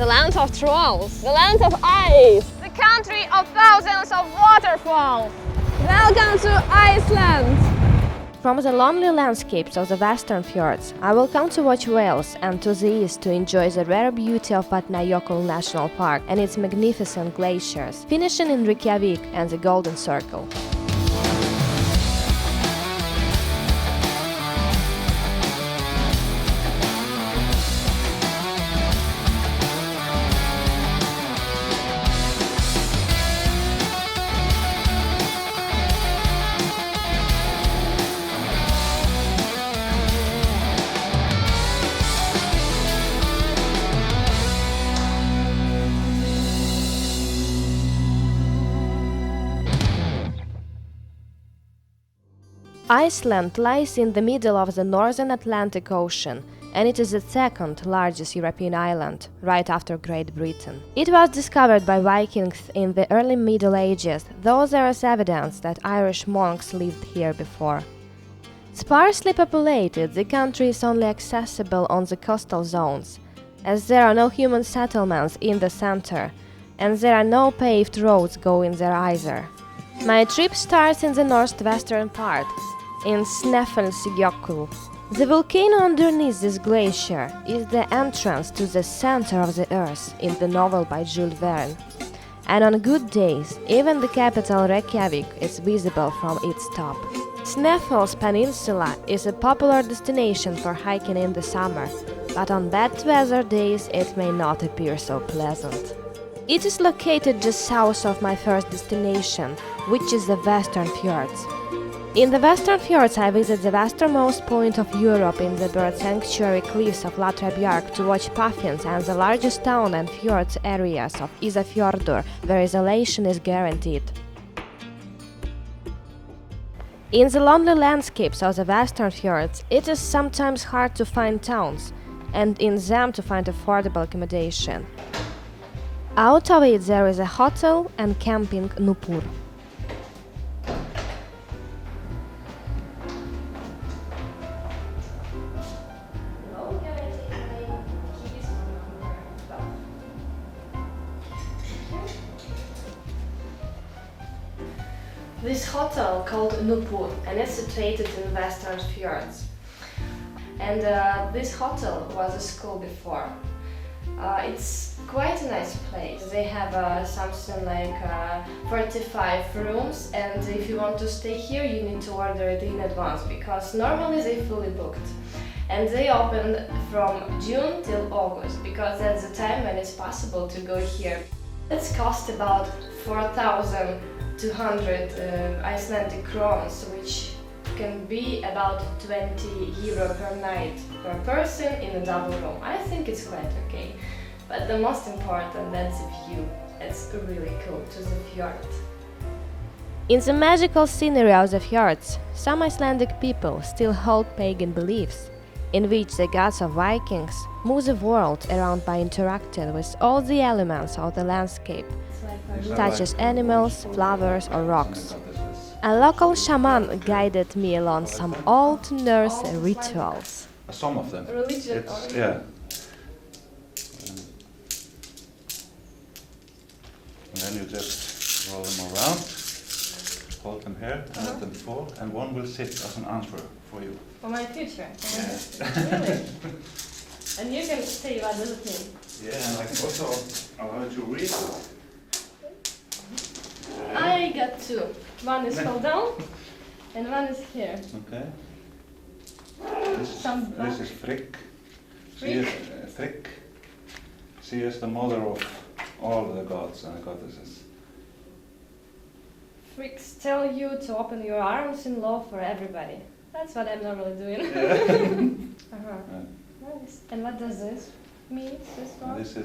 The land of trolls. The land of ice. The country of thousands of waterfalls. Welcome to Iceland! From the lonely landscapes of the western fjords, I will come to watch whales and to the east to enjoy the rare beauty of Vatnajökull National Park and its magnificent glaciers, finishing in Reykjavik and the Golden Circle. Iceland lies in the middle of the northern Atlantic Ocean, and it is the second largest European island, right after Great Britain. It was discovered by Vikings in the early Middle Ages, though there is evidence that Irish monks lived here before. Sparsely populated, the country is only accessible on the coastal zones, as there are no human settlements in the center, and there are no paved roads going there either. My trip starts in the northwestern part, in Snæfellsjökull. The volcano underneath this glacier is the entrance to the center of the earth in the novel by Jules Verne. And on good days, even the capital Reykjavik is visible from its top. Snæfell's Peninsula is a popular destination for hiking in the summer, but on bad weather days it may not appear so pleasant. It is located just south of my first destination, which is the Western Fjords. In the Western Fjords I visit the westernmost point of Europe in the bird sanctuary cliffs of Latrebjarg to watch puffins and the largest town and fjords areas of Ísafjörður, where isolation is guaranteed. In the lonely landscapes of the Western Fjords, it is sometimes hard to find towns, and in them to find affordable accommodation. Out of it there is a hotel and camping Nupur. This hotel called Nupur, and it's situated in Western Fjords. And this hotel was a school before. It's quite a nice place. They have something like 45 rooms, and if you want to stay here you need to order it in advance, because normally they fully booked. And they open from June till August, because that's the time when it's possible to go here. It's cost about 4,200 Icelandic crowns, which can be about 20 euro per night per person in a double room. I think it's quite okay. But the most important, that's the view. It's really cool to the fjord. In the magical scenery of the fjords, some Icelandic people still hold pagan beliefs, in which the gods of Vikings move the world around by interacting with all the elements of the landscape, such as animals, flowers or rocks. A local shaman guided me along some old Norse rituals. Some of them. Religion? Yeah. And then you just roll them around, hold them here, and let them fall, and one will sit as an answer for you. For my future? Yeah. Really? And you can say what does it mean? Yeah, and I can also allow you to read. I got two. One is fall down, and one is here. Okay. Some This is Frigg. Frigg? Frigg. She is the mother of all the gods and goddesses. Freaks tell you to open your arms in love for everybody. That's what I'm normally doing. Yeah. Nice. And what does this mean? This one? This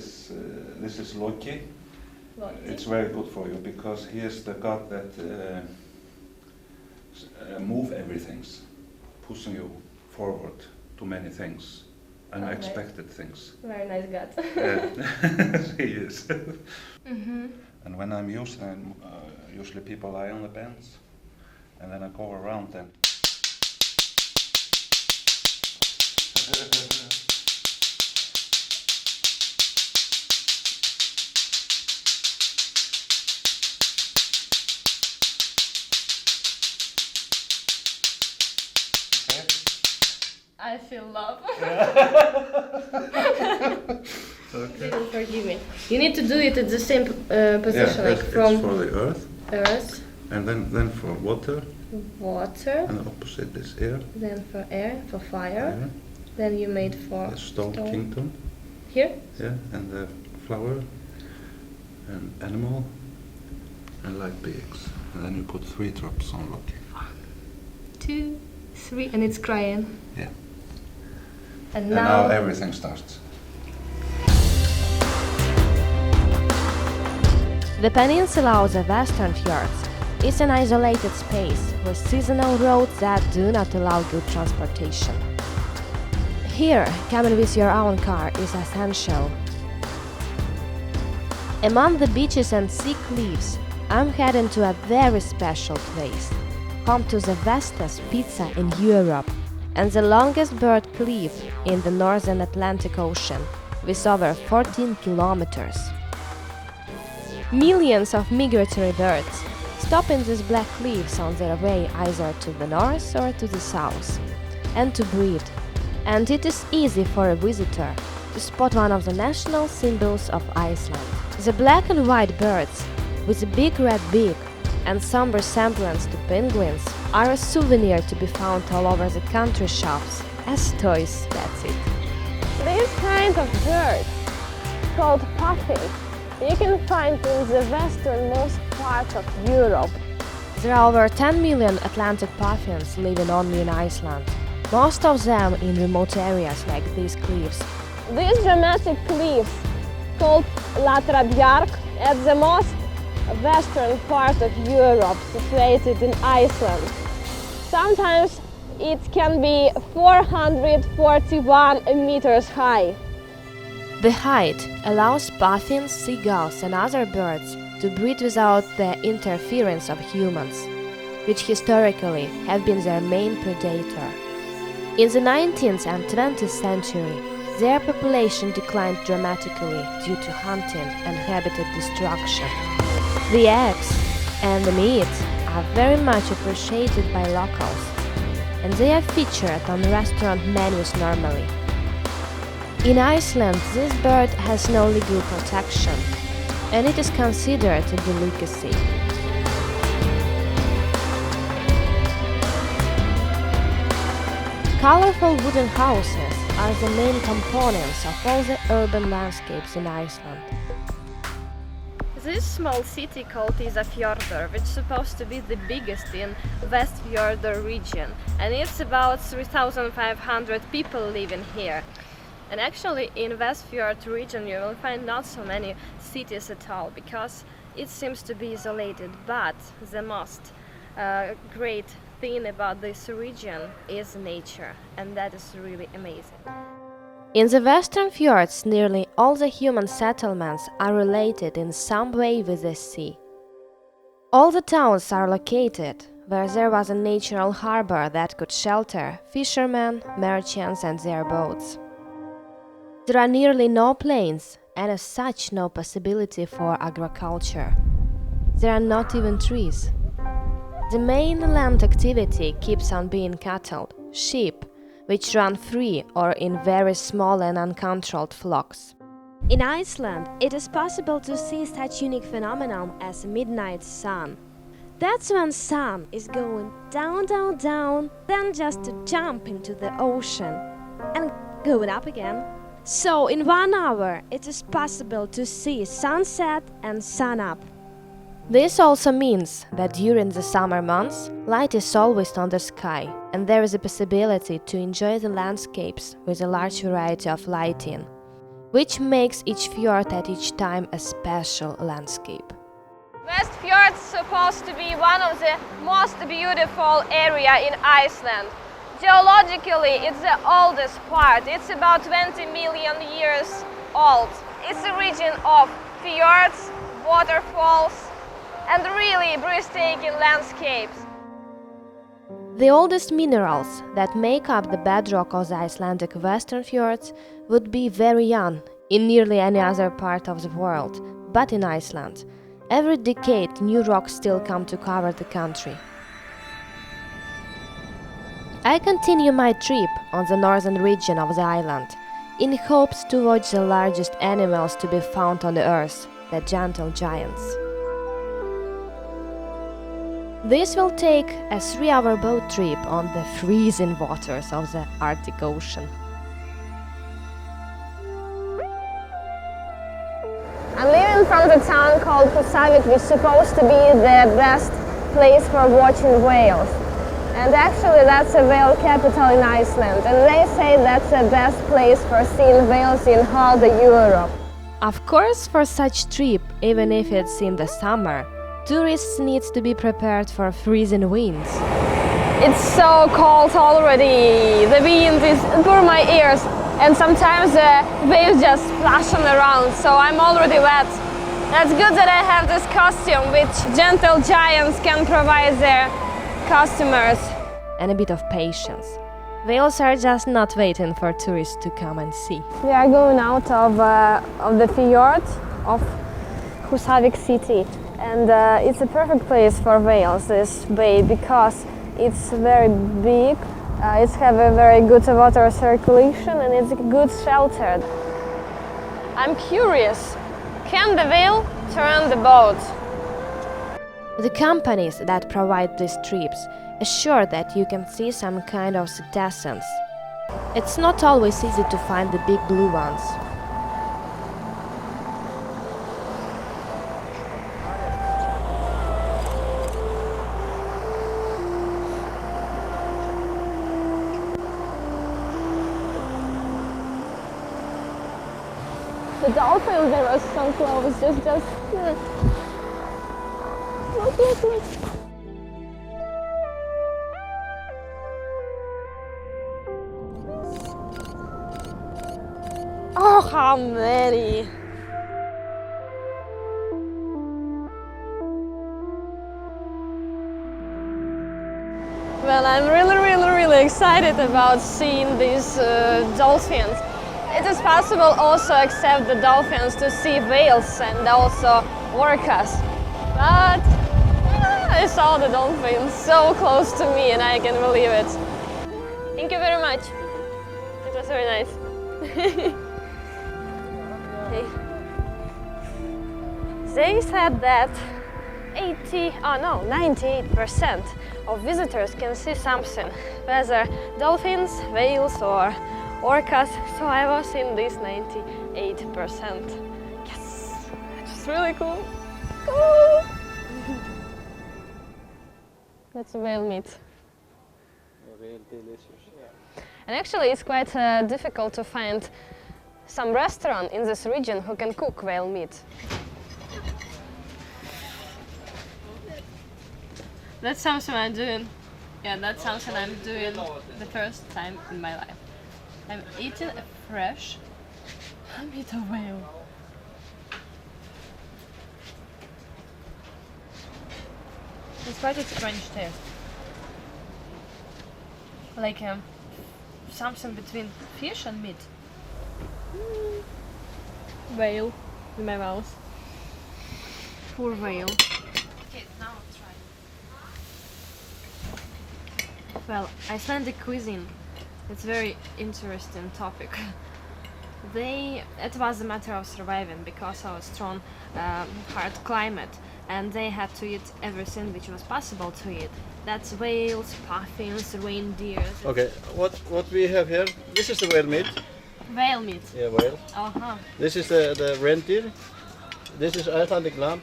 is Loki. Loki. It's very good for you because he is the god that move everything, pushing you forward to many things, unexpected things. Very nice god. He is. And when I'm using, usually people lie on the bench, and then I go around and. I feel love. Okay. Didn't forgive me. You need to do it at the same position, Yeah, like it's from for the earth, earth, and then for water, water, and the opposite is air. then for air, for fire. Fire. Then you made for The stone kingdom. Here? Yeah, and the flower, and animal, and like pigs. And then you put 3 drops on lucky. 2, 3, and it's crying. Yeah. And And now everything starts. the peninsula of the Western Fjords is an isolated space with seasonal roads that do not allow good transportation. Here, coming with your own car is essential. Among the beaches and sea cliffs, I'm heading to a very special place, home to the fastest pizza in Europe and the longest bird cliff in the northern Atlantic Ocean, with over 14 kilometers. Millions of migratory birds stop in these black cliffs on their way either to the north or to the south, and to breed. And it is easy for a visitor to spot one of the national symbols of Iceland. The black and white birds, with a big red beak and some resemblance to penguins, are a souvenir to be found all over the country shops as toys, that's it. This kind of bird, called puffin, you can find in the westernmost part of Europe. There are over 10 million Atlantic puffins living only in Iceland, most of them in remote areas like these cliffs. These dramatic cliffs, called Latrabjarg, at the most western part of Europe, situated in Iceland. Sometimes it can be 441 meters high. The height allows puffins, seagulls and other birds to breed without the interference of humans, which historically have been their main predator. In the 19th and 20th century, their population declined dramatically due to hunting and habitat destruction. The eggs and the meat are very much appreciated by locals, and they are featured on restaurant menus normally. In Iceland, this bird has no legal protection, and it is considered a delicacy. Colorful wooden houses are the main components of all the urban landscapes in Iceland. This small city called Ísafjörður, which is supposed to be the biggest in Westfjordur region, and it's about 3,500 people living here. And actually in Westfjord region you will find not so many cities at all, because it seems to be isolated, but the most great thing about this region is nature, and that is really amazing. In the Western Fjords, nearly all the human settlements are related in some way with the sea. All the towns are located where there was a natural harbor that could shelter fishermen, merchants and their boats. There are nearly no plains, and as such no possibility for agriculture. There are not even trees. The main land activity keeps on being cattle, sheep, which run free or in very small and uncontrolled flocks. In Iceland, it is possible to see such unique phenomenon as midnight sun. That's when sun is going down, down, down, then just to jump into the ocean and going up again. So in 1 hour it is possible to see sunset and sunup. This also means that during the summer months, light is always on the sky, and there is a possibility to enjoy the landscapes with a large variety of lighting, which makes each fjord at each time a special landscape. Westfjord is supposed to be one of the most beautiful areas in Iceland. Geologically, it's the oldest part. It's about 20 million years old. It's a region of fjords, waterfalls, and really breathtaking landscapes. The oldest minerals that make up the bedrock of the Icelandic Western Fjords would be very young in nearly any other part of the world, but in Iceland, every decade new rocks still come to cover the country. I continue my trip on the northern region of the island, in hopes to watch the largest animals to be found on the earth, the gentle giants. This will take a 3-hour boat trip on the freezing waters of the Arctic Ocean. I'm leaving from the town called Husavik, which is supposed to be the best place for watching whales. And actually that's a whale capital in Iceland, and they say that's the best place for seeing whales in all the Europe. Of course, for such trip, even if it's in the summer, tourists need to be prepared for freezing winds. It's so cold already. The wind is through my ears, and sometimes the waves just splashing around, so I'm already wet. That's good that I have this costume, which gentle giants can provide their customers. And a bit of patience. Whales are just not waiting for tourists to come and see. We are going out of the fjord of Husavik city, and it's a perfect place for whales, this bay, because it's very big, it's have a very good water circulation, and it's a good shelter. I'm curious, can the whale turn the boat? The companies that provide these trips assure that you can see some kind of cetaceans. It's not always easy to find the big blue ones. The dolphins, they were so close, just look. Oh, how many! Well, I'm really excited about seeing these dolphins. It is possible also, except the dolphins, to see whales and also orcas. But I saw the dolphins so close to me, and I can't believe it. Thank you very much. It was very nice. Okay. They said that 98% of visitors can see something, whether dolphins, whales or orcas, so I was in this 98%. Yes, it's really cool. Cool. That's whale meat. Real delicious. And actually it's quite difficult to find some restaurant in this region who can cook whale meat. That's something I'm doing. Yeah, that's something I'm doing the first time in my life. I'm eating a fresh meat of whale. It's quite a strange taste. Like something between fish and meat. Whale in my mouth. Poor whale. Okay, now I'll try. Well, Icelandic cuisine, it's very interesting topic. It was a matter of surviving because of a strong, hard climate, and they had to eat everything which was possible to eat. That's whales, puffins, reindeers. Okay, what we have here, this is the whale meat. Whale meat. Yeah, whale. Uh-huh. This is the reindeer. This is Icelandic lamb.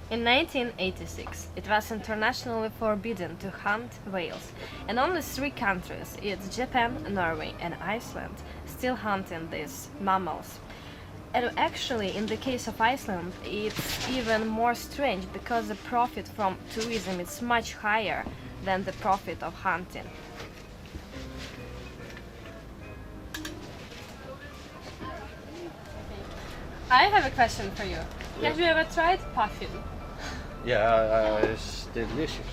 In 1986, it was internationally forbidden to hunt whales, and only 3 countries, it's Japan, Norway and Iceland, still hunting these mammals. And actually, in the case of Iceland, it's even more strange because the profit from tourism is much higher than the profit of hunting. I have a question for you. Have you ever tried puffin? Yeah, it's delicious.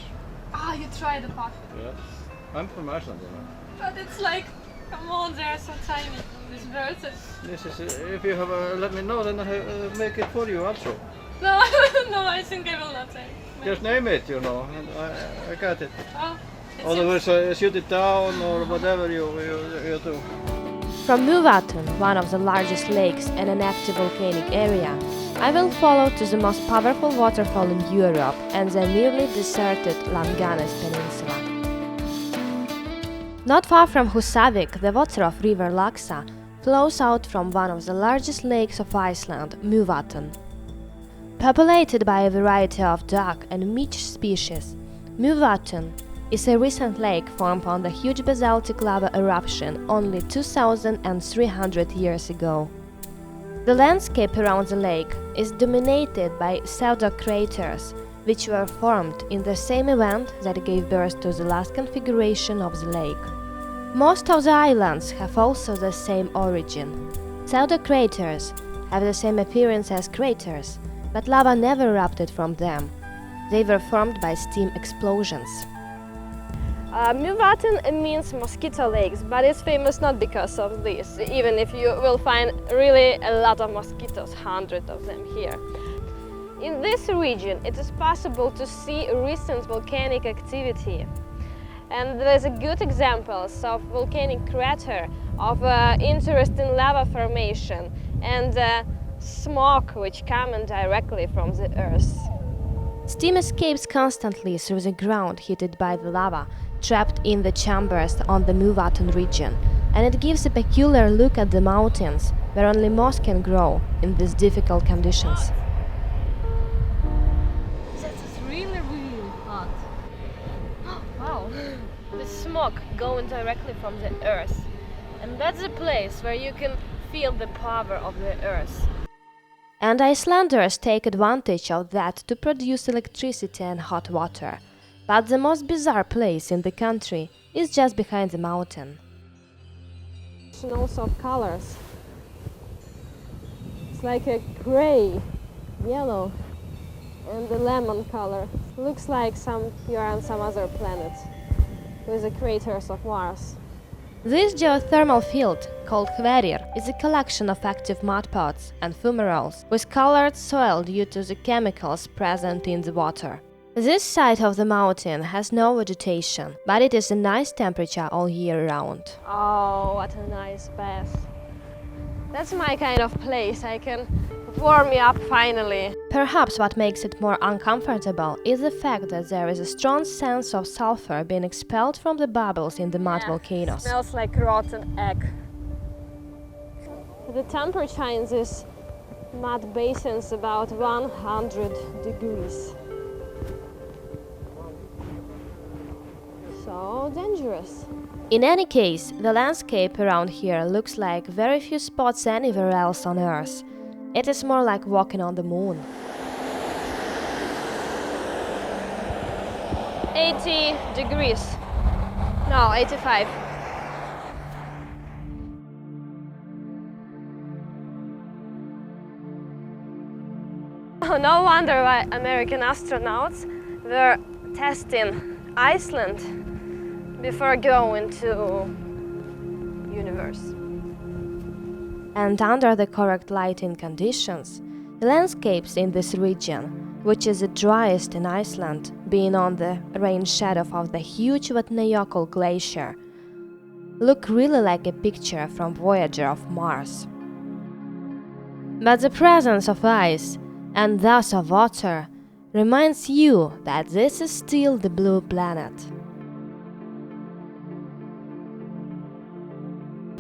Ah, you tried the puffin. Yes. I'm from Iceland, you know. But it's like, come on, they're so tiny. These birds. This is, if you have let me know, then I make it for you also. No, no, I think I will not say. Just name it, you know, and I got it. Oh, Otherwise, shoot it down or whatever you do. From Muvatan, one of the largest lakes and an active volcanic area, I will follow to the most powerful waterfall in Europe and the nearly deserted Langanes Peninsula. Not far from Husavik, the water of river Laksa flows out from one of the largest lakes of Iceland, Muvatan. Populated by a variety of duck and midge species, Muvatan is a recent lake formed on the huge basaltic lava eruption only 2,300 years ago. The landscape around the lake is dominated by pseudo-craters, which were formed in the same event that gave birth to the last configuration of the lake. Most of the islands have also the same origin. Pseudo-craters have the same appearance as craters, but lava never erupted from them. They were formed by steam explosions. Muvatan means mosquito lakes, but it's famous not because of this, even if you will find really a lot of mosquitoes, hundreds of them here. In this region, it is possible to see recent volcanic activity. And there's a good examples of volcanic crater, of interesting lava formation, and smoke which come directly from the earth. Steam escapes constantly through the ground heated by the lava trapped in the chambers on the Muvatan region, and it gives a peculiar look at the mountains, where only moss can grow in these difficult conditions. That is really, really hot. Wow, the smoke going directly from the earth. And that's the place where you can feel the power of the earth. And Icelanders take advantage of that to produce electricity and hot water. But the most bizarre place in the country is just behind the mountain. And also of colors. It's like a gray, yellow, and the lemon color. Looks like you're on some other planet with the craters of Mars. This geothermal field, called Hverir, is a collection of active mudpots and fumaroles with colored soil due to the chemicals present in the water. This side of the mountain has no vegetation, but it is a nice temperature all year round. Oh, what a nice bath. That's my kind of place. I can warm me up finally. Perhaps what makes it more uncomfortable is the fact that there is a strong sense of sulfur being expelled from the bubbles in the mud volcanoes. Smells like rotten egg. The temperature in this mud basin is about 100 degrees. So dangerous. In any case, the landscape around here looks like very few spots anywhere else on Earth. It is more like walking on the moon. 80 degrees. No, 85. No wonder why American astronauts were testing Iceland before going to universe. And under the correct lighting conditions, the landscapes in this region, which is the driest in Iceland, being on the rain shadow of the huge Vatnajökull glacier, look really like a picture from Voyager of Mars. But the presence of ice, and thus of water, reminds you that this is still the blue planet.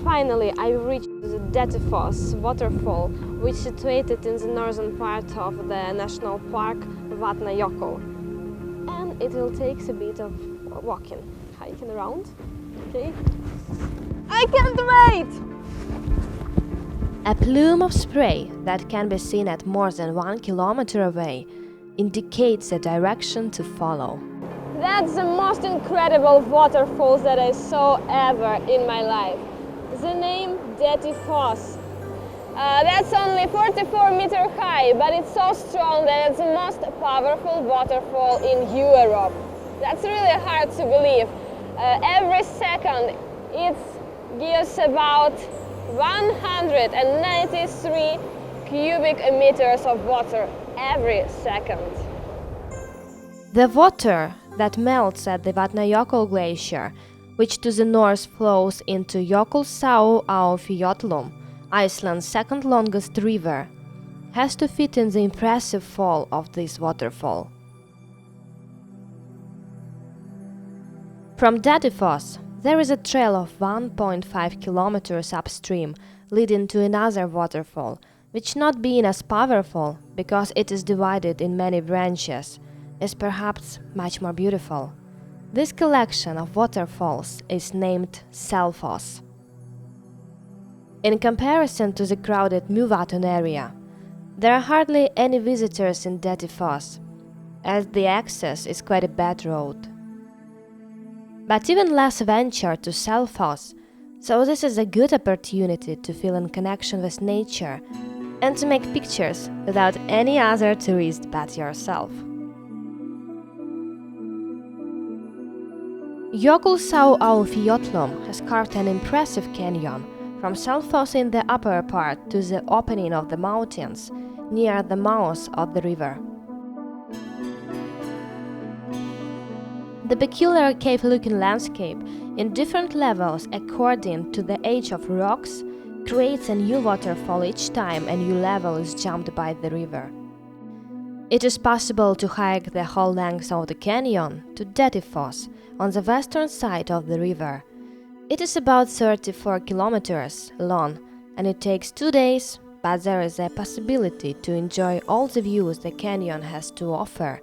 Finally, I reached the ZT02 waterfall, which is situated in the northern part of the national park Vatnajökull. And it will take a bit of walking, hiking around. Okay? I can't wait! A plume of spray that can be seen at more than 1 kilometer away indicates the direction to follow. That's the most incredible waterfalls that I saw ever in my life. The name ZT02. That's only 44 meters high, but it's so strong that it's the most powerful waterfall in Europe. That's really hard to believe. Every second it gives about 193 cubic meters of water every second. The water that melts at the Vatnajökull glacier, which to the north flows into Jökulsá á Fjöllum, Iceland's second longest river, has to fit in the impressive fall of this waterfall. From Dettifoss, there is a trail of 1.5 kilometers upstream leading to another waterfall, which, not being as powerful because it is divided in many branches, is perhaps much more beautiful. This collection of waterfalls is named Selfoss. In comparison to the crowded Mývatn area, there are hardly any visitors in Dettifoss, as the access is quite a bad road. But even less venture to Selfoss, so this is a good opportunity to feel in connection with nature and to make pictures without any other tourist but yourself. Jökulsá á Fjöllum has carved an impressive canyon from Selfoss in the upper part to the opening of the mountains near the mouth of the river. The peculiar cave-looking landscape in different levels according to the age of rocks creates a new waterfall each time a new level is jumped by the river. It is possible to hike the whole length of the canyon to Dettifoss on the western side of the river. It is about 34 kilometers long and it takes 2 days, but there is a possibility to enjoy all the views the canyon has to offer,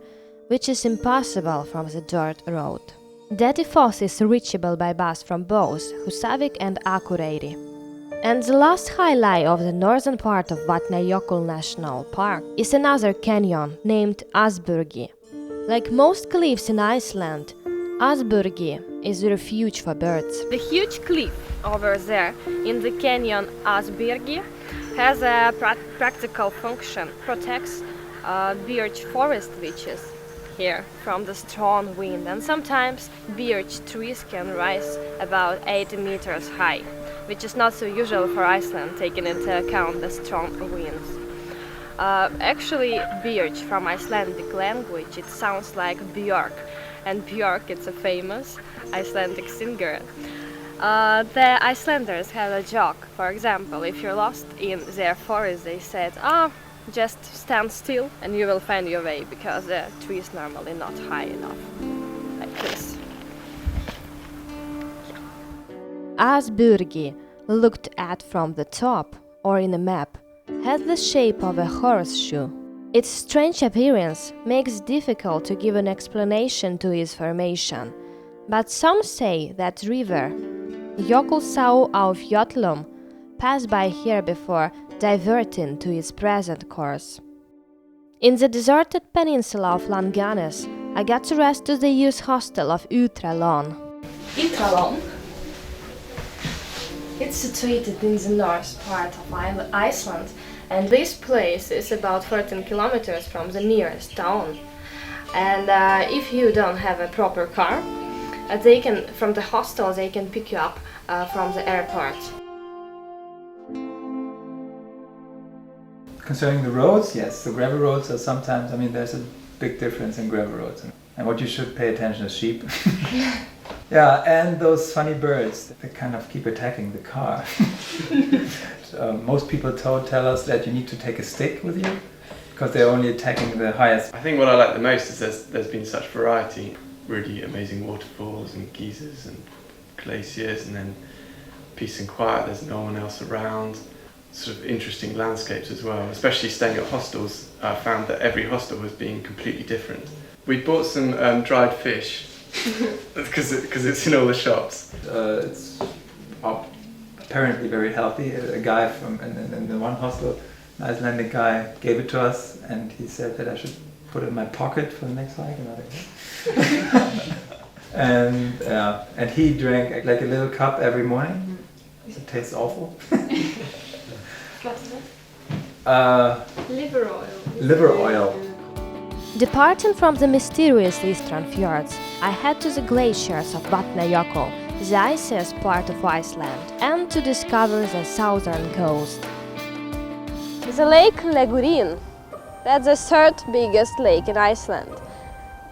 which is impossible from the dirt road. Dettifoss is reachable by bus from both Húsavík and Akureyri. And the last highlight of the northern part of Vatnajökull National Park is another canyon named Ásbyrgi. Like most cliffs in Iceland, Ásbyrgi is a refuge for birds. The huge cliff over there in the canyon Ásbyrgi has a practical function, protects birch forest which is here from the strong wind, and sometimes birch trees can rise about 80 meters high, which is not so usual for Iceland, taking into account the strong winds. Actually, birch from Icelandic language, it sounds like Björk, and Björk it's a famous Icelandic singer. The Icelanders have a joke. For example, if you're lost in their forest, they said, just stand still and you will find your way, because the tree is normally not high enough, like this. Ásbyrgi, looked at from the top or in a map, has the shape of a horseshoe. Its strange appearance makes it difficult to give an explanation to its formation, but some say that river Jökulsá á Fjöllum passed by here before diverting to its present course. In the deserted peninsula of Langanes, I got to rest to the youth hostel of Utralón. Utralón? It's situated in the north part of Iceland, and this place is about 14 kilometers from the nearest town. And if you don't have a proper car, from the hostel they can pick you up from the airport. Concerning the roads, yes, the gravel roads are sometimes, there's a big difference in gravel roads. And what you should pay attention is sheep. Yeah, and those funny birds, they kind of keep attacking the car. Most people tell us that you need to take a stick with you, because they're only attacking the highest. I think what I like the most is there's been such variety. Really amazing waterfalls and geysers and glaciers, and then peace and quiet, there's no one else around. Sort of interesting landscapes as well, especially staying at hostels. I found that every hostel was being completely different. We bought some dried fish because it's in all the shops. It's apparently very healthy. A guy in the one hostel, an Icelandic guy, gave it to us, and he said that I should put it in my pocket for the next hike. And he drank like a little cup every morning. It tastes awful. What's that? Liver oil. Liver oil. Departing from the mysterious eastern fjords, I head to the glaciers of Vatnajökull, the iciest part of Iceland, and to discover the southern coast. The lake Legurin, that's the third biggest lake in Iceland.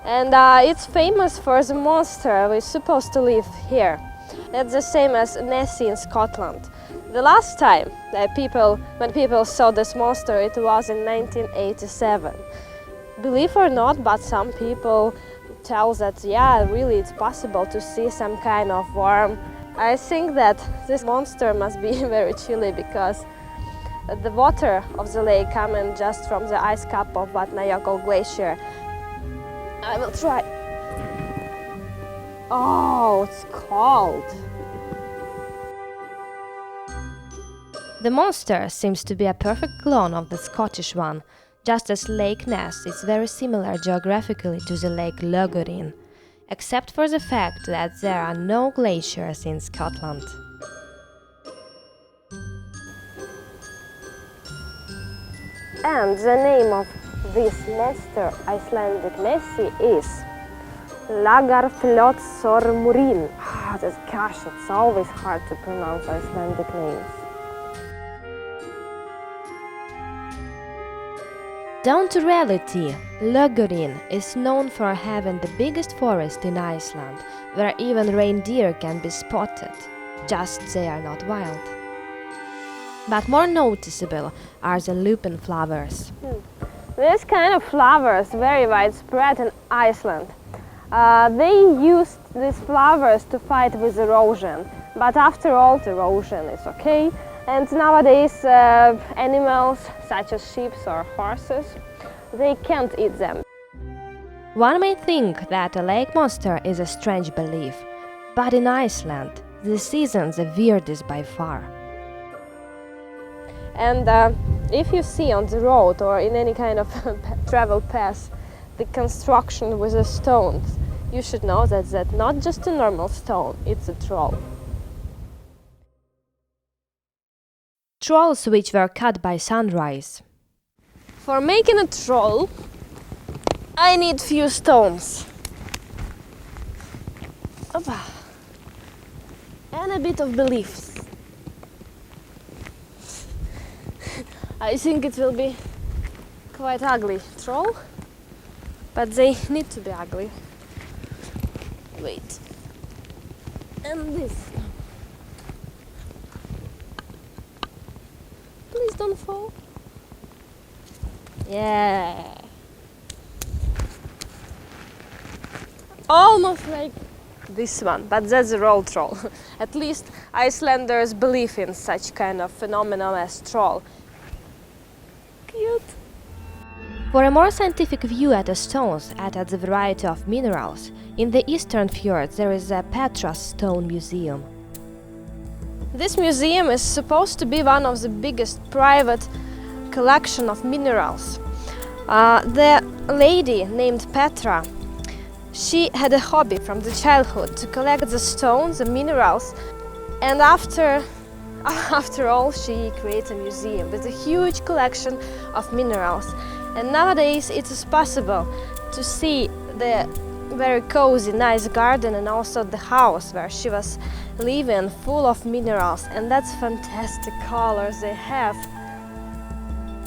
And it's famous for the monster which is supposed to live here. It's the same as Nessie in Scotland. The last time that when people saw this monster, it was in 1987. Believe or not, but some people tell that, yeah, really it's possible to see some kind of worm. I think that this monster must be very chilly because the water of the lake coming just from the ice cap of Vatnajökull glacier. I will try. Oh, it's cold. The monster seems to be a perfect clone of the Scottish one, just as Lake Ness is very similar geographically to the Lake Logorin, except for the fact that there are no glaciers in Scotland. And the name of this monster Icelandic Nessie is Lagarfljótsormurin. Gosh, it's always hard to pronounce Icelandic names. Down to reality, Logorin is known for having the biggest forest in Iceland, where even reindeer can be spotted, just they are not wild. But more noticeable are the lupin flowers. This kind of flowers very widespread in Iceland. They used these flowers to fight with erosion, but after all, erosion is okay. And nowadays, animals such as sheep or horses, they can't eat them. One may think that a lake monster is a strange belief, but in Iceland, the season the weirdest by far. And if you see on the road or in any kind of travel path the construction with the stones, you should know that that's not just a normal stone, it's a troll. Trolls which were cut by sunrise. For making a troll, I need few stones. Opa. And a bit of beliefs. I think it will be quite ugly troll, but they need to be ugly. Wait. And this. Please don't fall. Yeah. Almost like this one, but that's a roll troll. At least Icelanders believe in such kind of phenomenon as troll. Cute. For a more scientific view at the stones and at the variety of minerals, in the eastern fjords there is a Petra Stone Museum. This museum is supposed to be one of the biggest private collection of minerals. The lady named Petra, she had a hobby from the childhood to collect the stones, the minerals, and after all she created a museum with a huge collection of minerals. And nowadays it is possible to see the very cozy, nice garden and also the house where she was living, full of minerals, and that's fantastic colors they have.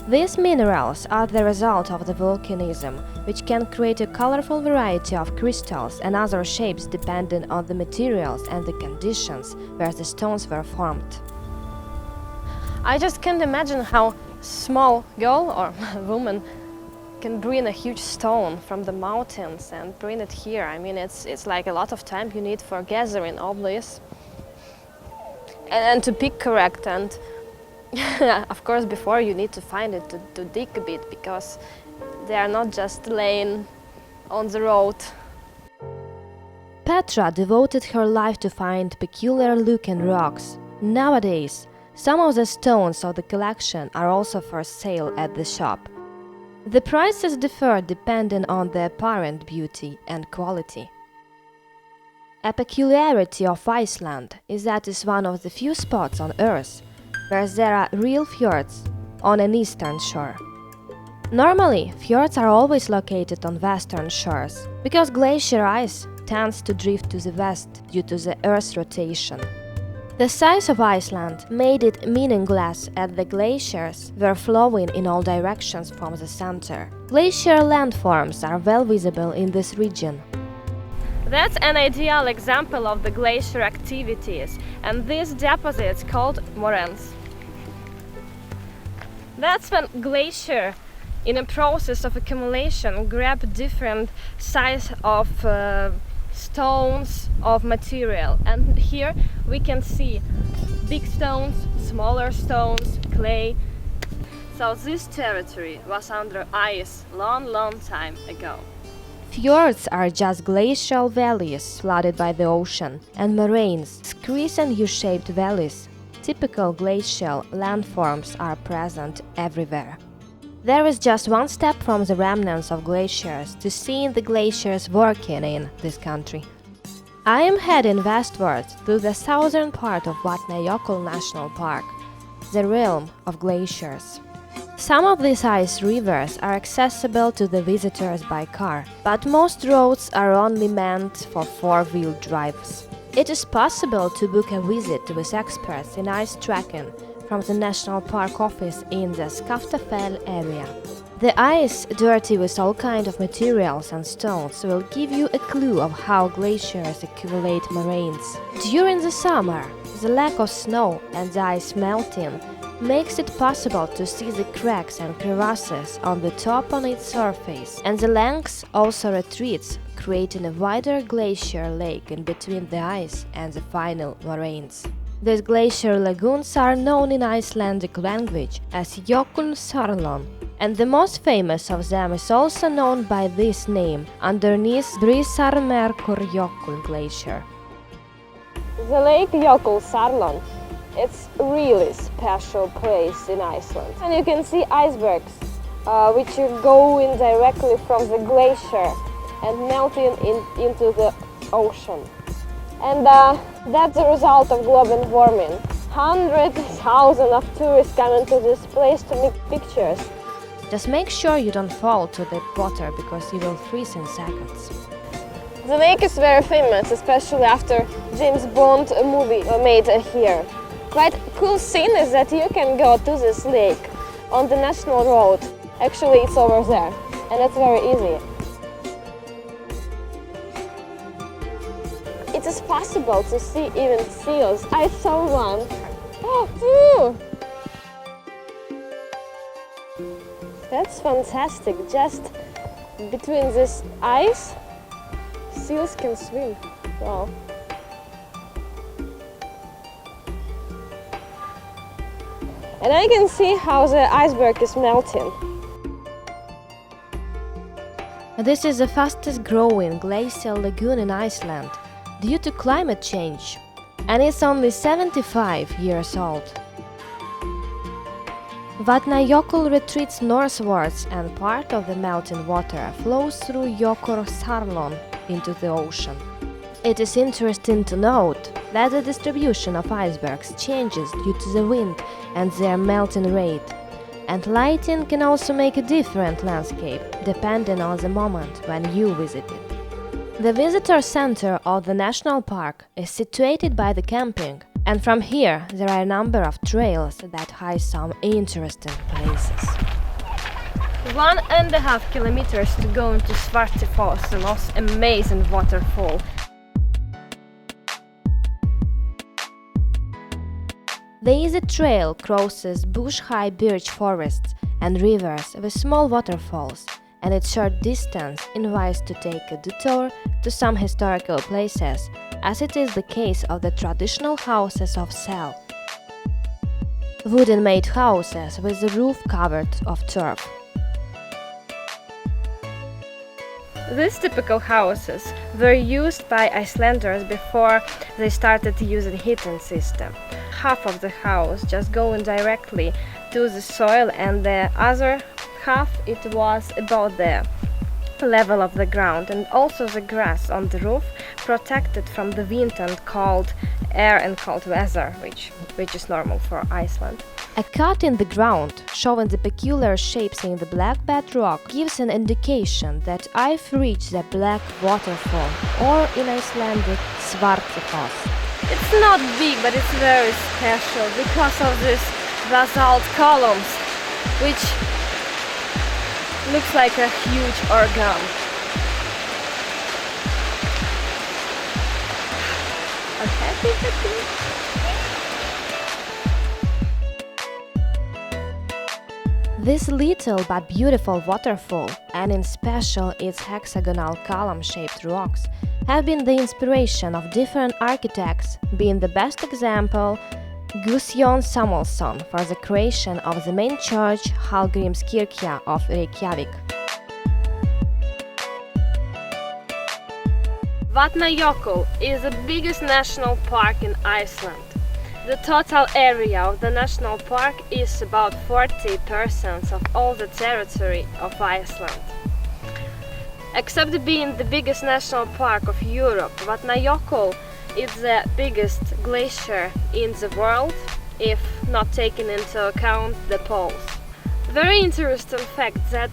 These minerals are the result of the volcanism, which can create a colorful variety of crystals and other shapes depending on the materials and the conditions where the stones were formed. I just can't imagine how small girl or woman can bring a huge stone from the mountains and bring it here. I mean, it's like a lot of time you need for gathering all this and to pick correct, and of course before you need to find it to dig a bit, because they are not just laying on the road. Petra devoted her life to find peculiar looking rocks. Nowadays, some of the stones of the collection are also for sale at the shop. The prices differ depending on the apparent beauty and quality. A peculiarity of Iceland is that it's one of the few spots on Earth where there are real fjords on an eastern shore. Normally, fjords are always located on western shores, because glacier ice tends to drift to the west due to the Earth's rotation. The size of Iceland made it meaningless as the glaciers were flowing in all directions from the center. Glacier landforms are well visible in this region. That's an ideal example of the glacier activities, and these deposits called moraines. That's when glacier, in a process of accumulation, grab different size of stones of material, and here we can see big stones, smaller stones, clay. So this territory was under ice long time ago. Fjords are just glacial valleys flooded by the ocean, and moraines, screes and U-shaped valleys. Typical glacial landforms are present everywhere. There is just one step from the remnants of glaciers to seeing the glaciers working in this country. I am heading westwards to the southern part of Vatnajökull National Park, the realm of glaciers. Some of these ice rivers are accessible to the visitors by car, but most roads are only meant for four-wheel drives. It is possible to book a visit with experts in ice trekking from the National Park office in the Skaftafell area. The ice, dirty with all kinds of materials and stones, will give you a clue of how glaciers accumulate moraines. During the summer, the lack of snow and the ice melting makes it possible to see the cracks and crevasses on the top on its surface, and the length also retreats, creating a wider glacier lake in between the ice and the final moraines. These glacier lagoons are known in Icelandic language as Jökulsárlón, and the most famous of them is also known by this name underneath Brísarmerkurjökull glacier. The lake Jökulsárlón, it's a really special place in Iceland. And you can see icebergs, which are going directly from the glacier and melting into the ocean. And that's the result of global warming. Hundreds of thousands of tourists come into this place to make pictures. Just make sure you don't fall to the water because you will freeze in seconds. The lake is very famous, especially after James Bond movie made here. Quite cool thing is that you can go to this lake on the national road. Actually, it's over there, and it's very easy. It is possible to see even seals. I saw one. Oh, that's fantastic. Just between this ice, seals can swim. Wow. And I can see how the iceberg is melting. This is the fastest growing glacial lagoon in Iceland due to climate change, and it's only 75 years old. Vatnajökull retreats northwards and part of the melting water flows through Jökulsárlón into the ocean. It is interesting to note that the distribution of icebergs changes due to the wind and their melting rate, and lighting can also make a different landscape depending on the moment when you visit it. The visitor center of the national park is situated by the camping, and from here there are a number of trails that hide some interesting places. 1.5 kilometers to go into Svartifoss, the most amazing waterfall. The easy trail crosses bush-high birch forests and rivers with small waterfalls, and its short distance invites to take a detour to some historical places, as it is the case of the traditional houses of Sel. Wooden-made houses with the roof covered of turf. These typical houses were used by Icelanders before they started using heating system. Half of the house just going directly to the soil, and the other half it was above the level of the ground, and also the grass on the roof protected from the wind and cold air and cold weather, which is normal for Iceland. A cut in the ground, showing the peculiar shapes in the black bedrock, gives an indication that I've reached the black waterfall, or in Icelandic Svartifoss. It's not big, but it's very special because of these basalt columns, which looks like a huge organ. I'm happy. This little but beautiful waterfall, and in special its hexagonal column-shaped rocks, have been the inspiration of different architects, being the best example Guðjón Samúelsson for the creation of the main church Hallgrímskirkja of Reykjavik. Vatnajökull is the biggest national park in Iceland. The total area of the national park is about 40% of all the territory of Iceland. Except being the biggest national park of Europe, Vatnajökull is the biggest glacier in the world, if not taking into account the poles. Very interesting fact that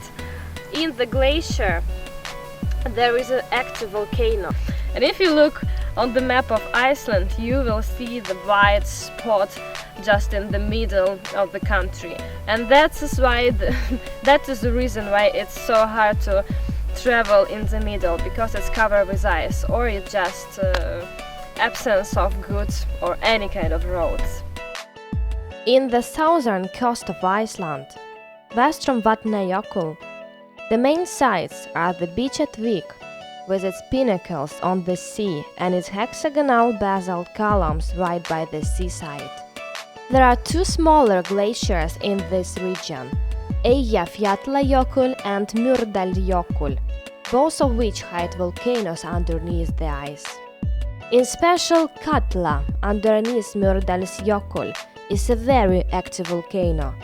in the glacier there is an active volcano. And if you look on the map of Iceland, you will see the white spot just in the middle of the country. And that is the reason why it's so hard to travel in the middle, because it's covered with ice, or it's just absence of goods or any kind of roads. In the southern coast of Iceland, west from Vatnajökull, the main sites are the beach at Vík, with its pinnacles on the sea and its hexagonal basalt columns right by the seaside. There are two smaller glaciers in this region, Eyjafjallajökull and Mýrdalsjökull, both of which hide volcanoes underneath the ice. In special, Katla, underneath Mýrdalsjökull, is a very active volcano,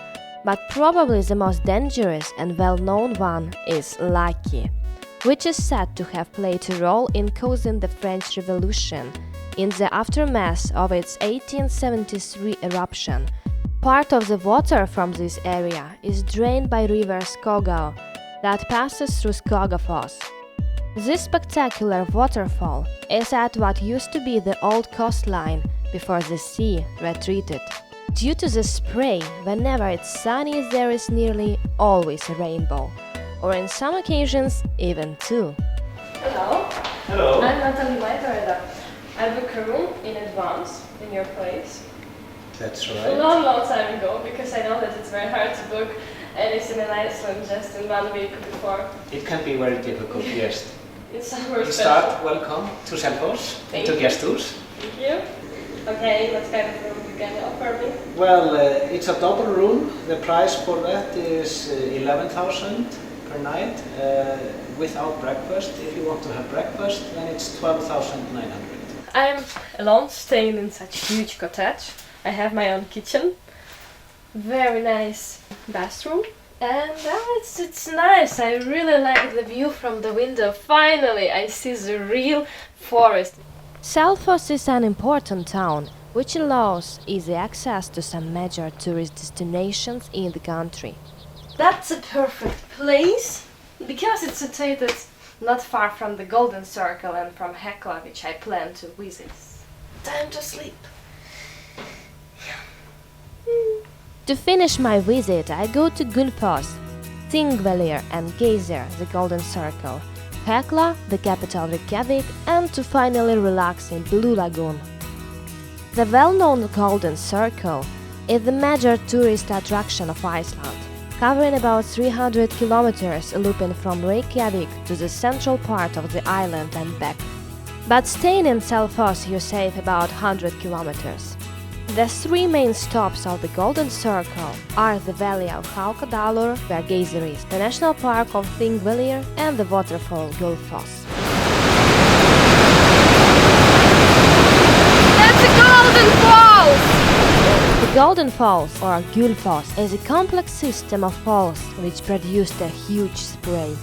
but probably the most dangerous and well-known one is Laki, which is said to have played a role in causing the French Revolution in the aftermath of its 1873 eruption. Part of the water from this area is drained by river Skogá that passes through Skogafoss. This spectacular waterfall is at what used to be the old coastline before the sea retreated. Due to the spray, whenever it's sunny there is nearly always a rainbow, or in some occasions even two. Hello. Hello. I'm Natalie Majoreda. I booked a room in advance in your place. That's A right. long time ago, because I know that it's very hard to book anything in Iceland just in 1 week before. It can be very difficult, yes. It's summer We special. start, welcome to Selfoss, Thank to you. Gestus. Thank you. Okay, what kind of room you can offer me? Well, it's a double room. The price for that is 11,000 per night without breakfast. If you want to have breakfast, then it's 12,900. I'm alone, staying in such a huge cottage. I have my own kitchen, very nice bathroom, and it's nice. I really like the view from the window. Finally, I see the real forest. Selfoss is an important town, which allows easy access to some major tourist destinations in the country. That's a perfect place, because it's situated not far from the Golden Circle and from Hekla, which I plan to visit. Time to sleep. To finish my visit, I go to Gullfoss, Þingvellir and Geysir, the Golden Circle, Hekla, the capital Reykjavik, and to finally relax in Blue Lagoon. The well-known Golden Circle is the major tourist attraction of Iceland, covering about 300 kilometers looping from Reykjavik to the central part of the island and back. But staying in Selfoss you save about 100 kilometers. The three main stops of the Golden Circle are the valley of Haukadalur, where Geysir is, the national park of Þingvellir, and the waterfall Gullfoss. That's the Golden Falls! The Golden Falls, or Gullfoss, is a complex system of falls which produced a huge spray.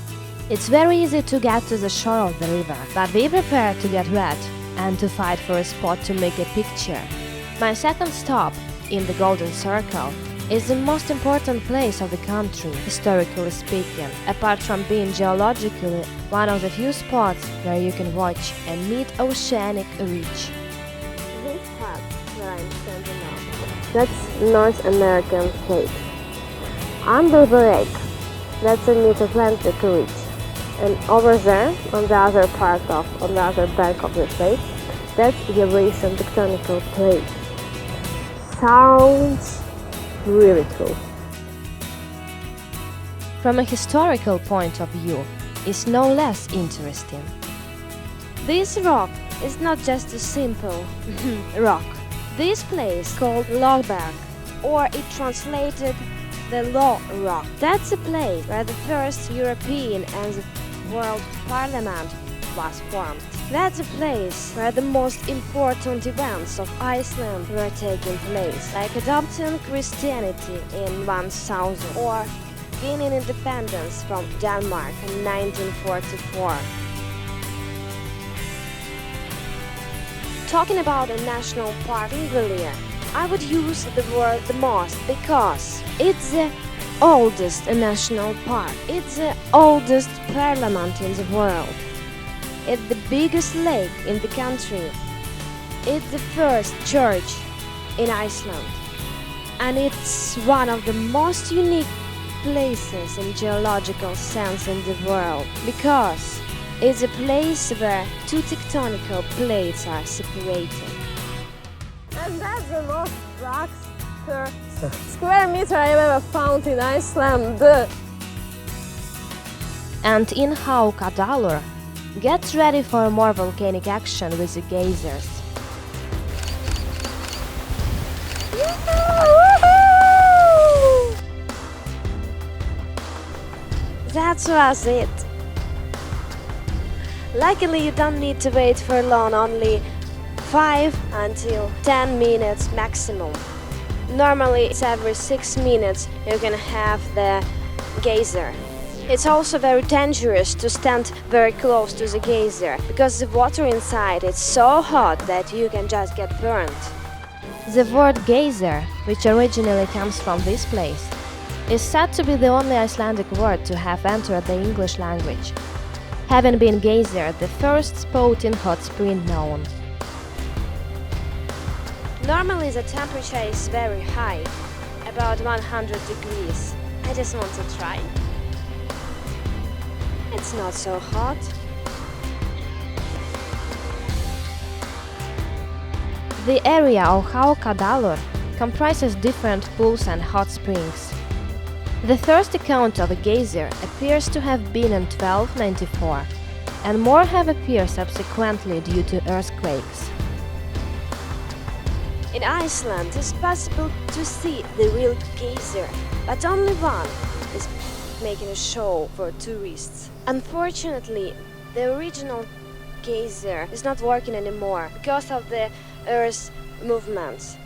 It's very easy to get to the shore of the river, but be prepared to get wet and to fight for a spot to make a picture. My second stop, in the Golden Circle, is the most important place of the country, historically speaking, apart from being geologically one of the few spots where you can watch and meet oceanic reach. where I'm standing now. That's North American plate. Under the lake, that's the Mid-Atlantic ridge. And over there, on the other bank of the lake, that's Eurasian tectonical plate. Sounds really cool. From a historical point of view, it's no less interesting. This rock is not just a simple rock. This place called Logberg, or it translated the Law Rock. That's a place where the first European and the World Parliament was formed. That's a place where the most important events of Iceland were taking place, like adopting Christianity in 1000 or gaining independence from Denmark in 1944. Talking about a national park in the year, I would use the word the most because it's the oldest national park. It's the oldest parliament in the world. It's the biggest lake in the country. It's the first church in Iceland. And it's one of the most unique places in geological sense in the world because it's a place where two tectonical plates are separated. And that's the most rocks per square meter I've ever found in Iceland. And in Haukadalur, get ready for more volcanic action with the geysers. That was it. Luckily, you don't need to wait for long, only 5 until 10 minutes maximum. Normally, it's every 6 minutes you can have the geyser. It's also very dangerous to stand very close to the geyser because the water inside is so hot that you can just get burned. The word geyser, which originally comes from this place, is said to be the only Icelandic word to have entered the English language, having been geyser the first spouting hot spring known. Normally the temperature is very high, about 100 degrees. I just want to try. It's not so hot. The area of Haukadalur comprises different pools and hot springs. The first account of a geyser appears to have been in 1294, and more have appeared subsequently due to earthquakes. In Iceland, it's possible to see the real geyser, but only one is making a show for tourists. Unfortunately, the original geyser is not working anymore because of the Earth's movements.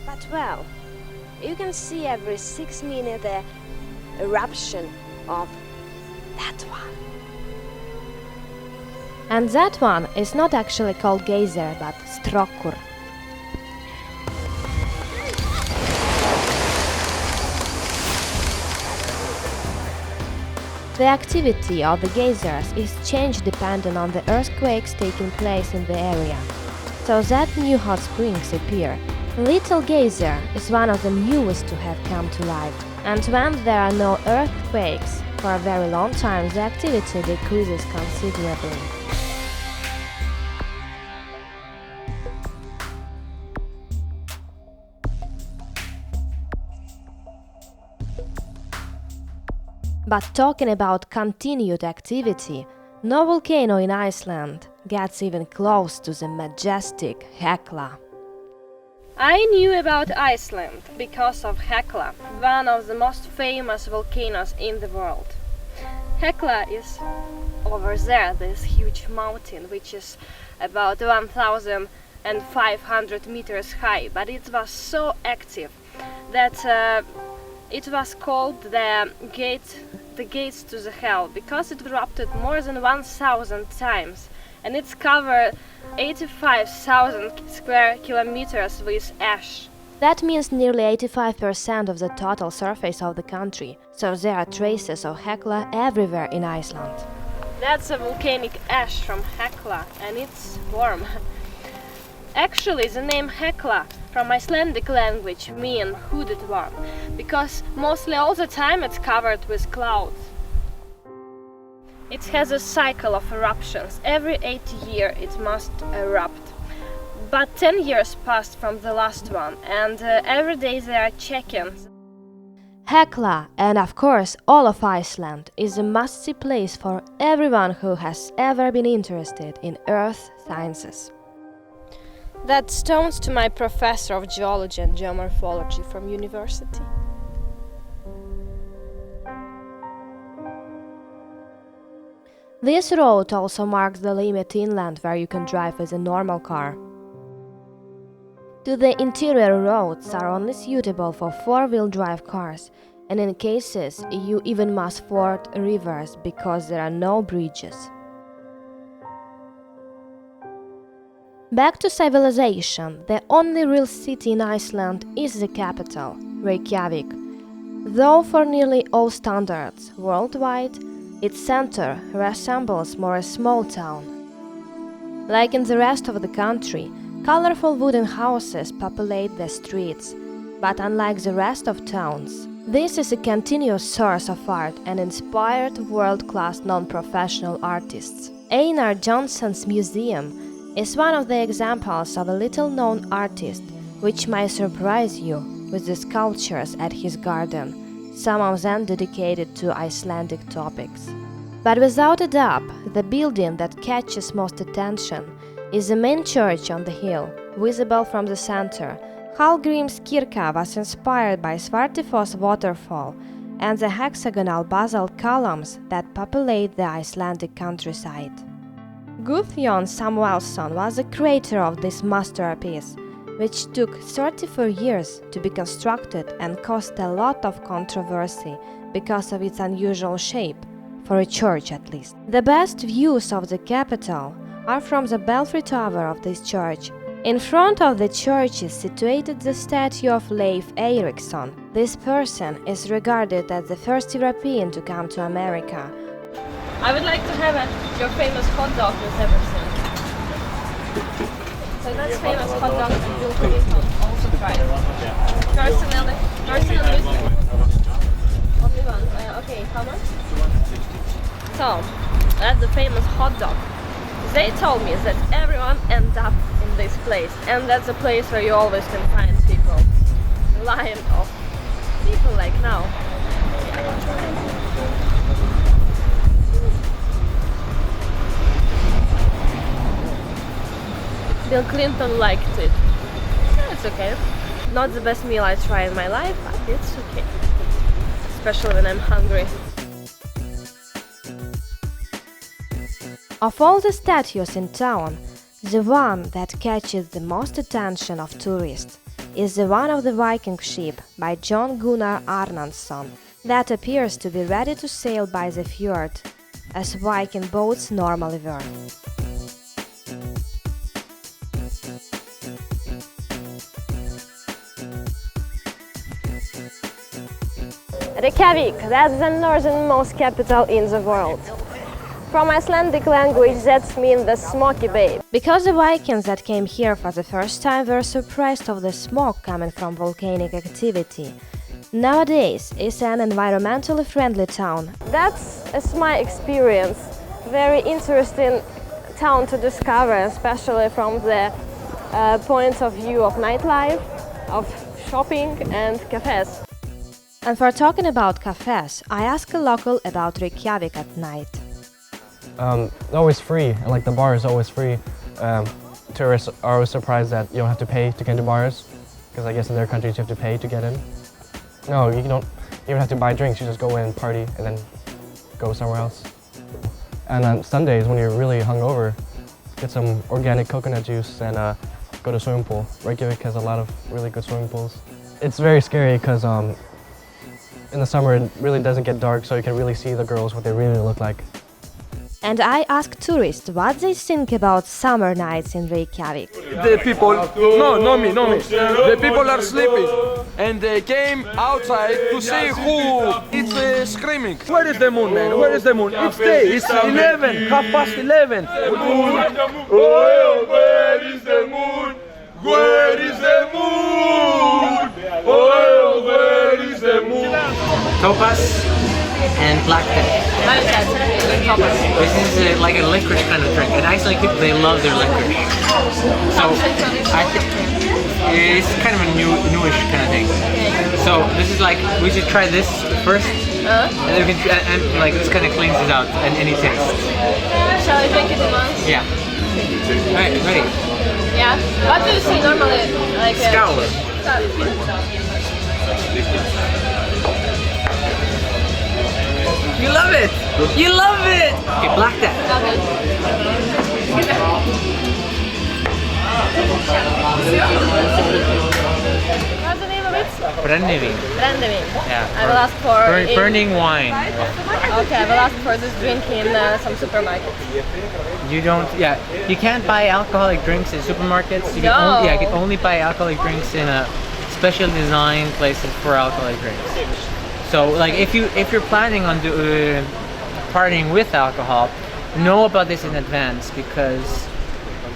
But well, you can see every 6 minutes the eruption of that one. And that one is not actually called geyser, but Strokkur. The activity of the geysers is changed depending on the earthquakes taking place in the area, so that new hot springs appear. Little Geyser is one of the newest to have come to life, and when there are no earthquakes for a very long time, the activity decreases considerably. But talking about continued activity, no volcano in Iceland gets even close to the majestic Hekla. I knew about Iceland because of Hekla, one of the most famous volcanoes in the world. Hekla is over there, this huge mountain, which is about 1,500 meters high, but it was so active that it was called the gates to the hell, because it erupted more than 1,000 times, and it's covered 85,000 square kilometers with ash. That means nearly 85% of the total surface of the country, so there are traces of Hekla everywhere in Iceland. That's a volcanic ash from Hekla, and it's warm. Actually, the name Hekla from Icelandic language means hooded one, because mostly all the time it's covered with clouds. It has a cycle of eruptions. Every 80 years it must erupt. But 10 years passed from the last one, and every day they are checking. Hekla, and of course all of Iceland, is a must-see place for everyone who has ever been interested in earth sciences. That's thanks to my professor of geology and geomorphology from university. This road also marks the limit inland where you can drive with a normal car. The interior roads are only suitable for four-wheel drive cars, and in cases you even must ford rivers because there are no bridges. Back to civilization, the only real city in Iceland is the capital, Reykjavik. Though for nearly all standards worldwide, its center resembles more a small town. Like in the rest of the country, colorful wooden houses populate the streets, but unlike the rest of towns, this is a continuous source of art and inspired world-class non-professional artists. Einar Jonsson's museum is one of the examples of a little-known artist, which might surprise you with the sculptures at his garden, some of them dedicated to Icelandic topics. But without a doubt, the building that catches most attention is the main church on the hill, visible from the center. Hallgrímskirkja was inspired by Svartifoss waterfall and the hexagonal basalt columns that populate the Icelandic countryside. Guðjón Samúelsson was the creator of this masterpiece, which took 34 years to be constructed and caused a lot of controversy because of its unusual shape, for a church at least. The best views of the capital are from the belfry tower of this church. In front of the church is situated the statue of Leif Erikson. This person is regarded as the first European to come to America. I would like to have your famous hot dog with everything. So that's famous hot dog and we'll put it on. Also try it. Personally only one. Okay, how much? So, that's the famous hot dog. They told me that everyone ends up in this place, and that's a place where you always can find people. Line of people like now. Bill Clinton liked it. It's okay. Not the best meal I try in my life, but it's okay. Especially when I'm hungry. Of all the statues in town, the one that catches the most attention of tourists is the one of the Viking ship by John Gunnar Arnaldsson that appears to be ready to sail by the fjord, as Viking boats normally were. Reykjavik, that's the northernmost capital in the world. From Icelandic language, that means the smoky bay. Because the Vikings that came here for the first time were surprised of the smoke coming from volcanic activity. Nowadays, it's an environmentally friendly town. That's my experience. Very interesting town to discover, especially from the point of view of nightlife, of shopping and cafes. And for talking about cafes, I asked a local about Reykjavik at night. Always free, and like the bar is always free. Tourists are always surprised that you don't have to pay to get into bars, because I guess in their countries you have to pay to get in. No, you don't even have to buy drinks, you just go in, party, and then go somewhere else. And on Sundays when you're really hungover, get some organic coconut juice and go to a swimming pool. Reykjavik has a lot of really good swimming pools. It's very scary because in the summer it really doesn't get dark, so you can really see the girls, what they really look like. And I asked tourists what they think about summer nights in Reykjavik. The people, no me. The people are sleeping and they came outside to see who is screaming. Where is the moon, man? Where is the moon? It's day, it's 11, 11:30. Where is the moon? Where is the moon? Oh, where is the moon? Topaz and black tea. This is like a licorice kind of drink. And Icelandic people, they love their licorice. So I think it's kind of a newish kind of thing. So this is like, we should try this first. And then we can, and like this kind of cleanses out any taste. Shall I drink it in once? Yeah. Alright, ready? Yeah. What do you say normally? Like Scour. You love it! You love it! Okay, black that. What's the name of it? Brännvin. Brännvin. Yeah. I will ask for burning wine. Okay, I will ask for this drink in some supermarket. You don't, yeah, you can't buy alcoholic drinks in supermarkets. You can No. only, yeah, you can only buy alcoholic drinks in a special designed places for alcoholic drinks. So, like, if you're planning on partying with alcohol, know about this in advance because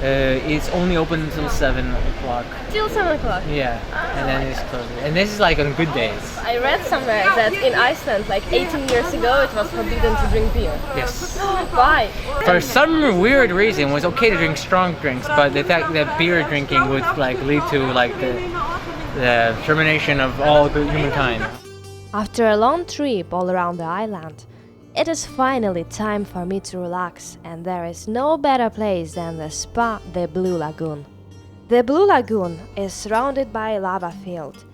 it's only open until 7 o'clock. Till 7 o'clock. Yeah, and then it's closed. And this is like on good days. I read somewhere that in Iceland, like 18 years ago, it was forbidden to drink beer. Yes. Why? For some weird reason, it was okay to drink strong drinks, but the fact that beer drinking would like lead to like the termination of all humankind. After a long trip all around the island, it is finally time for me to relax, and there is no better place than the spa, the Blue Lagoon. The Blue Lagoon is surrounded by a lava field,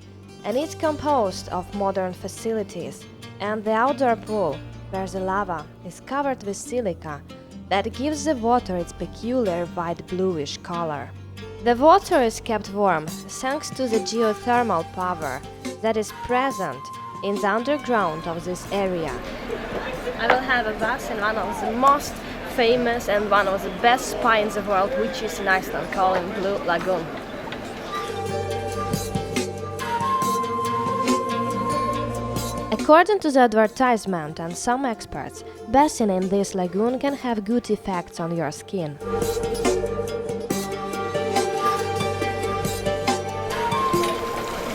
and it's composed of modern facilities, and the outdoor pool, where the lava is covered with silica, that gives the water its peculiar white bluish color. The water is kept warm thanks to the geothermal power that is present in the underground of this area. I will have a bath in one of the most famous and one of the best spa in the world, which is in Iceland, called Blue Lagoon. According to the advertisement and some experts, bathing in this lagoon can have good effects on your skin.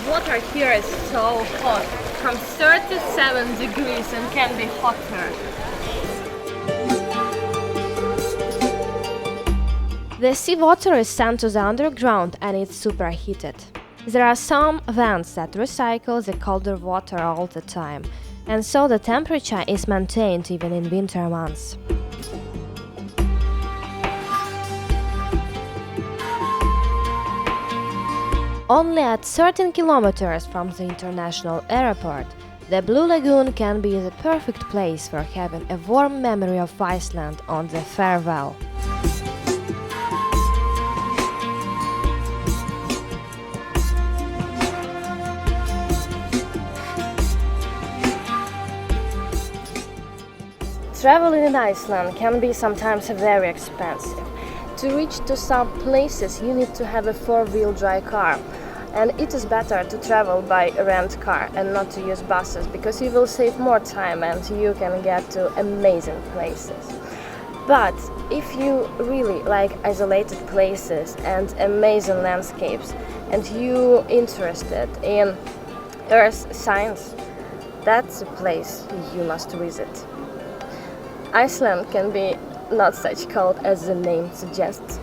Water here is so hot, from 37 degrees and can be hotter. The seawater is sent to the underground and it's superheated. There are some vents that recycle the colder water all the time, and so the temperature is maintained even in winter months. Only at 13 kilometers from the international airport, the Blue Lagoon can be the perfect place for having a warm memory of Iceland on the farewell. Traveling in Iceland can be sometimes very expensive. To reach to some places you need to have a four-wheel drive car, and it is better to travel by a rent car and not to use buses because you will save more time and you can get to amazing places. But if you really like isolated places and amazing landscapes and you interested in earth science, that's a place you must visit. Iceland can be not such cold as the name suggests.